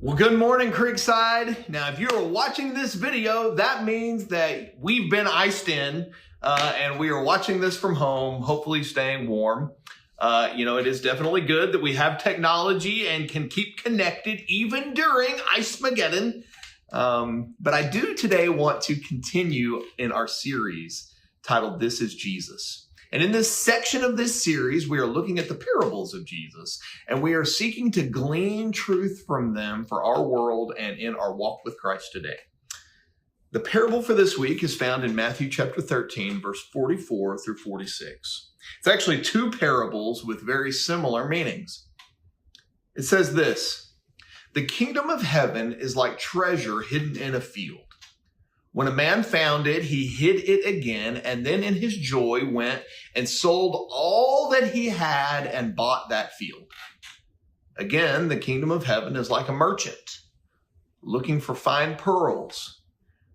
Well, good morning, Creekside. Now, if you're watching this video, that means that we've been iced in and we are watching this from home, hopefully staying warm. It is definitely good that we have technology and can keep connected even during Ice-mageddon. But I do today want to continue in our series titled This is Jesus. And in this section of this series, we are looking at the parables of Jesus, and we are seeking to glean truth from them for our world and in our walk with Christ today. The parable for this week is found in Matthew chapter 13, verse 44 through 46. It's actually two parables with very similar meanings. It says this: "The kingdom of heaven is like treasure hidden in a field. When a man found it, he hid it again, and then in his joy went and sold all that he had and bought that field. Again, the kingdom of heaven is like a merchant looking for fine pearls.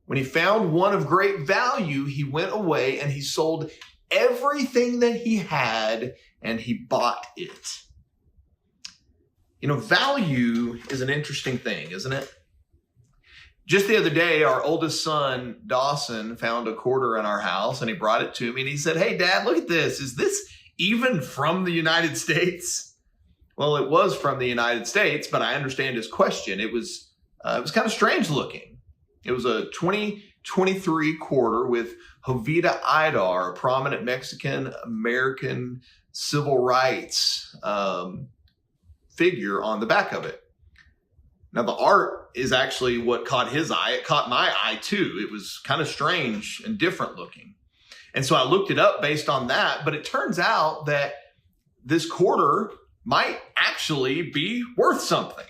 When he found one of great value, he went away and he sold everything that he had and he bought it." Value is an interesting thing, isn't it? Just the other day, our oldest son, Dawson, found a quarter in our house and he brought it to me and he said, "Hey, Dad, look at this. Is this even from the United States?" Well, it was from the United States, but I understand his question. It was kind of strange looking. It was a 2023 quarter with Jovita Idar, a prominent Mexican-American civil rights figure on the back of it. Now, the art is actually what caught his eye. It caught my eye, too. It was kind of strange and different looking. And so I looked it up based on that, but it turns out that this quarter might actually be worth something.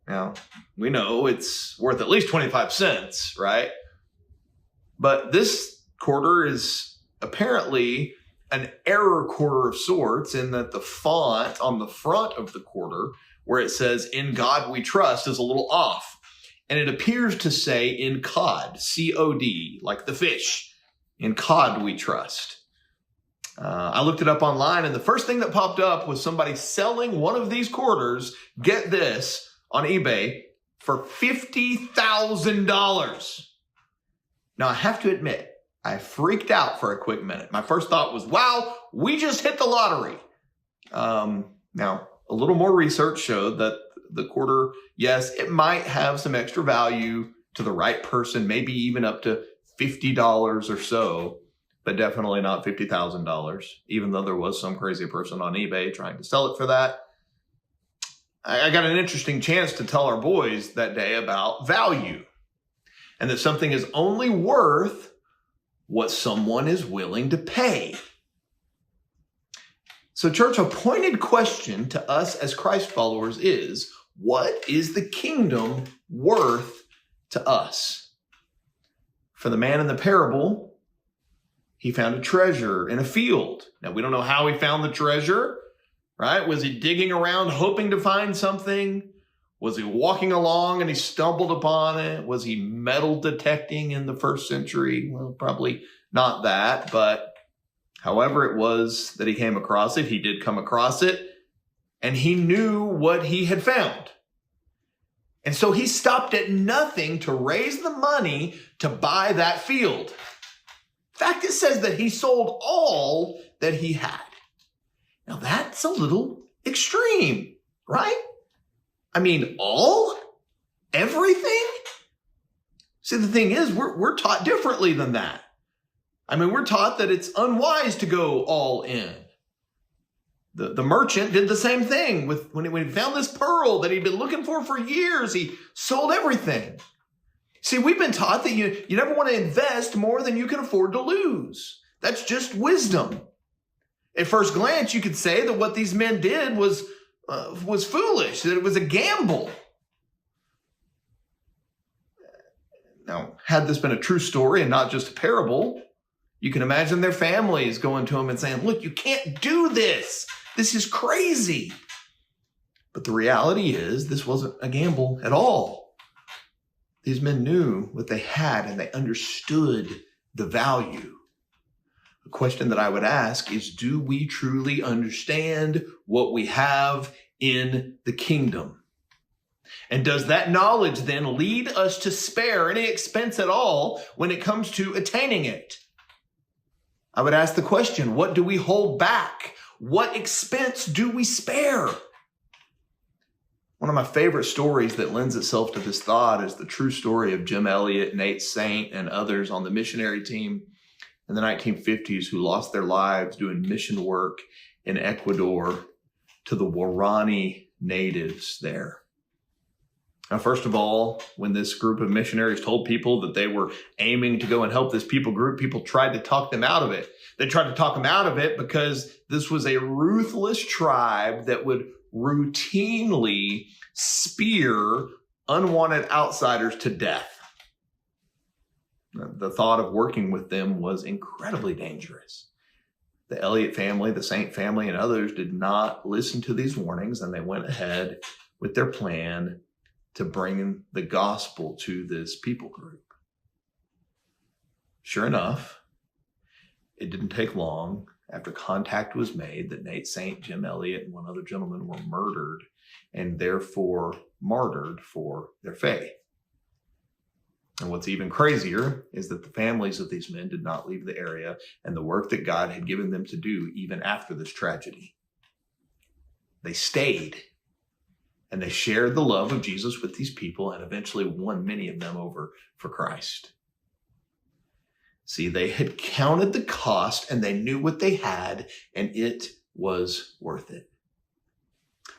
Now, we know it's worth at least 25 cents, right? But this quarter is apparently an error quarter of sorts in that the font on the front of the quarter, where it says "In God We Trust," is a little off. And it appears to say "In cod," C-O-D, like the fish. "In cod we trust." I looked it up online, and the first thing that popped up was somebody selling one of these quarters, get this, on eBay for $50,000. Now, I have to admit, I freaked out for a quick minute. My first thought was, wow, we just hit the lottery. Now, a little more research showed that the quarter, yes, it might have some extra value to the right person, maybe even up to $50 or so, but definitely not $50,000, even though there was some crazy person on eBay trying to sell it for that. I got an interesting chance to tell our boys that day about value and that something is only worth what someone is willing to pay. So, church, a pointed question to us as Christ followers is, what is the kingdom worth to us? For the man in the parable, he found a treasure in a field. Now, we don't know how he found the treasure, right? Was he digging around hoping to find something? Was he walking along and he stumbled upon it? Was he metal detecting in the first century? Well, probably not that, but however it was that he came across it, he did come across it, and he knew what he had found. And so he stopped at nothing to raise the money to buy that field. In fact, it says that he sold all that he had. Now, that's a little extreme, right? I mean, all? Everything? See, the thing is, we're taught differently than that. I mean, we're taught that it's unwise to go all in. The merchant did the same thing when he found this pearl that he'd been looking for years. He sold everything. See, we've been taught that you never want to invest more than you can afford to lose. That's just wisdom. At first glance, you could say that what these men did was foolish, that it was a gamble. Now, had this been a true story and not just a parable, you can imagine their families going to him and saying, "Look, you can't do this. This is crazy." But the reality is, this wasn't a gamble at all. These men knew what they had and they understood the value. The question that I would ask is, do we truly understand what we have in the kingdom? And does that knowledge then lead us to spare any expense at all when it comes to attaining it? I would ask the question, what do we hold back? What expense do we spare? One of my favorite stories that lends itself to this thought is the true story of Jim Elliot, Nate Saint, and others on the missionary team in the 1950s who lost their lives doing mission work in Ecuador to the Waorani natives there. Now, first of all, when this group of missionaries told people that they were aiming to go and help this people group, people tried to talk them out of it. They tried to talk them out of it because this was a ruthless tribe that would routinely spear unwanted outsiders to death. The thought of working with them was incredibly dangerous. The Elliott family, the Saint family, and others did not listen to these warnings, and they went ahead with their plan to bring the gospel to this people group. Sure enough, it didn't take long after contact was made that Nate Saint, Jim Elliot, and one other gentleman were murdered and therefore martyred for their faith. And what's even crazier is that the families of these men did not leave the area and the work that God had given them to do even after this tragedy. They stayed and they shared the love of Jesus with these people and eventually won many of them over for Christ. See, they had counted the cost and they knew what they had, and it was worth it.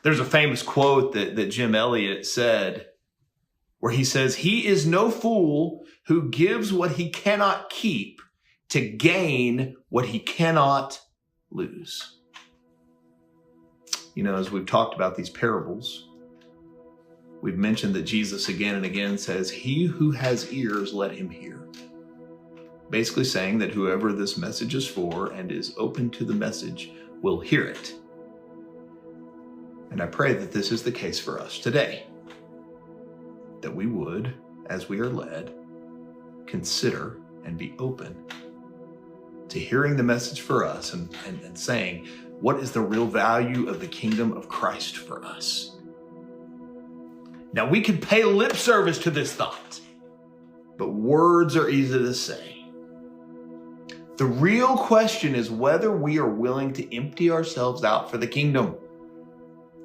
There's a famous quote that Jim Elliot said where he says, "He is no fool who gives what he cannot keep to gain what he cannot lose." You know, as we've talked about these parables, we've mentioned that Jesus again and again says, "He who has ears, let him hear." Basically saying that whoever this message is for and is open to the message will hear it. And I pray that this is the case for us today. That we would, as we are led, consider and be open to hearing the message for us and saying, what is the real value of the kingdom of Christ for us? Now, we could pay lip service to this thought, but words are easy to say. The real question is whether we are willing to empty ourselves out for the kingdom.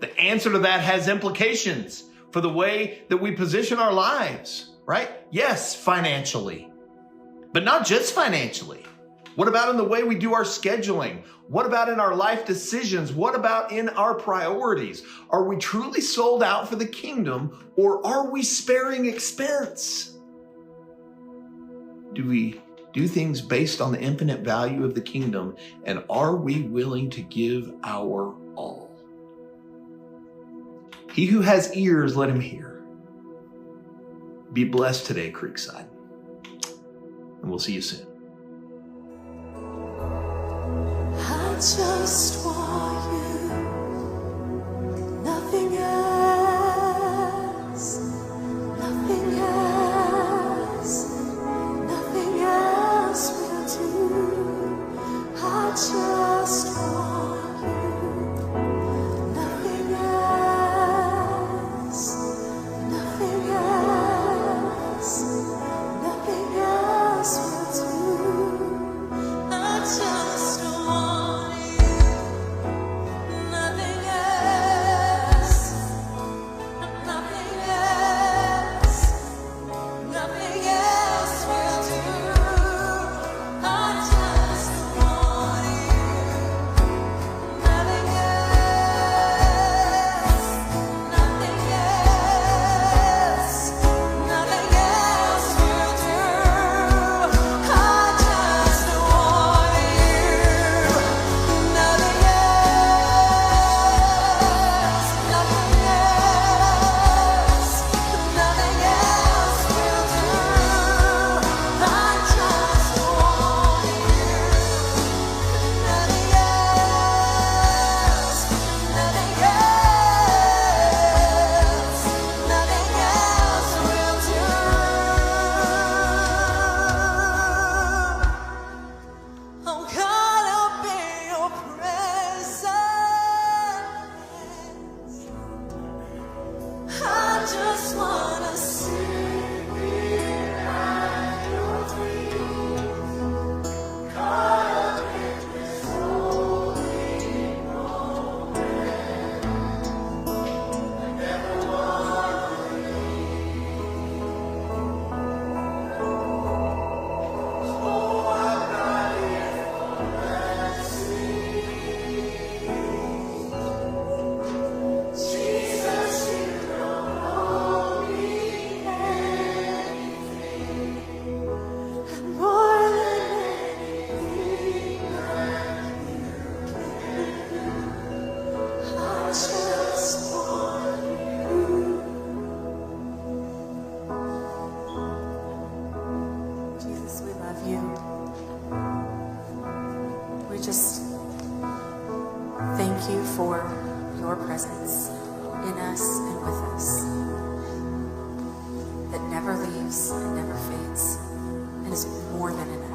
The answer to that has implications for the way that we position our lives, right? Yes, financially, but not just financially. What about in the way we do our scheduling? What about in our life decisions? What about in our priorities? Are we truly sold out for the kingdom, or are we sparing expense? Do we do things based on the infinite value of the kingdom, and are we willing to give our all? He who has ears, let him hear. Be blessed today, Creekside, and we'll see you soon. I just want you, nothing else, nothing else, nothing else will do. I just want you, nothing else, nothing else, nothing else will do. I just want you, nothing else, nothing else, nothing else will do. I just want you. Thank you for your presence in us and with us that never leaves and never fades and is more than enough.